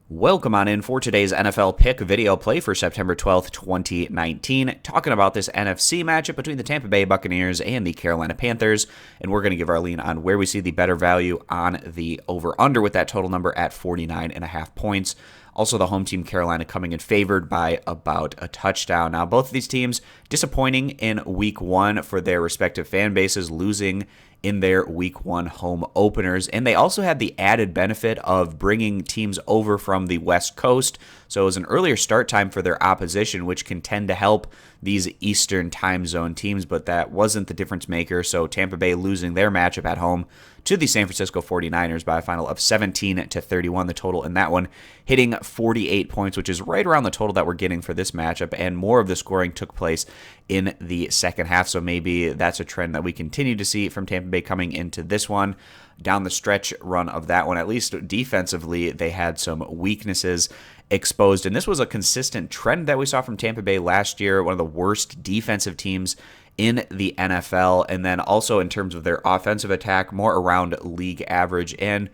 Welcome on in for today's NFL pick video play for September 12th, 2019. Talking about this NFC matchup between the Tampa Bay Buccaneers and the Carolina Panthers. And we're going to give our lean on where we see the better value on the over-under with that total number at 49.5 points. Also, the home team Carolina coming in favored by about a touchdown. Now, both of these teams disappointing in week one for their respective fan bases, losing in their week one home openers. And they also had the added benefit of bringing teams over from the West Coast. So it was an earlier start time for their opposition, which can tend to help these Eastern time zone teams, but that wasn't the difference maker. So Tampa Bay losing their matchup at home to the San Francisco 49ers by a final of 17-31. The total in that one hitting 48 points, which is right around the total that we're getting for this matchup. And more of the scoring took place in the second half. So maybe that's a trend that we continue to see from Tampa Bay coming into this one. Down the stretch run of that one, at least defensively, they had some weaknesses exposed. And this was a consistent trend that we saw from Tampa Bay last year, one of the worst defensive teams in the NFL. And then also in terms of their offensive attack, more around league average. And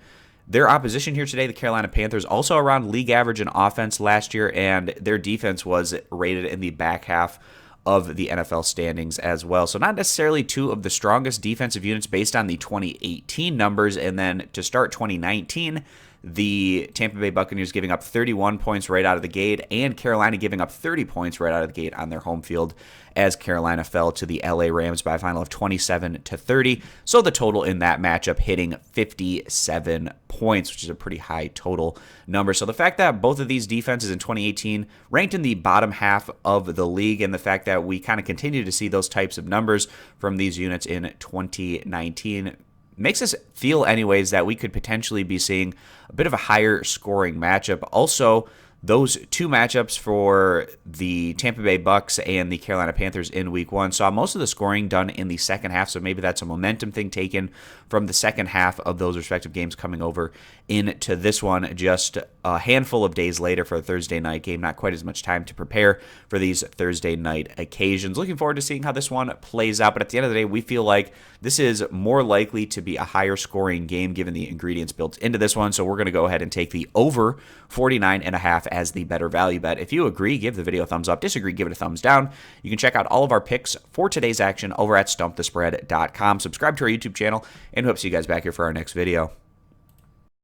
their opposition here today, the Carolina Panthers, also around league average in offense last year. And their defense was rated in the back half of the NFL standings as well. So not necessarily two of the strongest defensive units based on the 2018 numbers. And then to start 2019, the Tampa Bay Buccaneers giving up 31 points right out of the gate, and Carolina giving up 30 points right out of the gate on their home field as Carolina fell to the LA Rams by a final of 27-30. So the total in that matchup hitting 57 points, which is a pretty high total number. So the fact that both of these defenses in 2018 ranked in the bottom half of the league, and the fact that we kind of continue to see those types of numbers from these units in 2019 makes us feel anyways that we could potentially be seeing a bit of a higher scoring matchup. Also, those two matchups for the Tampa Bay Bucs and the Carolina Panthers in week one saw most of the scoring done in the second half, so maybe that's a momentum thing taken from the second half of those respective games coming over into this one just a handful of days later for a Thursday night game. Not quite as much time to prepare for these Thursday night occasions. Looking forward to seeing how this one plays out, but at the end of the day, we feel like this is more likely to be a higher scoring game given the ingredients built into this one, so we're going to go ahead and take the over 49.5 as the better value bet. If you agree, give the video a thumbs up. Disagree, give it a thumbs down. You can check out all of our picks for today's action over at stumpthespread.com. Subscribe to our YouTube channel, and hope to see you guys back here for our next video.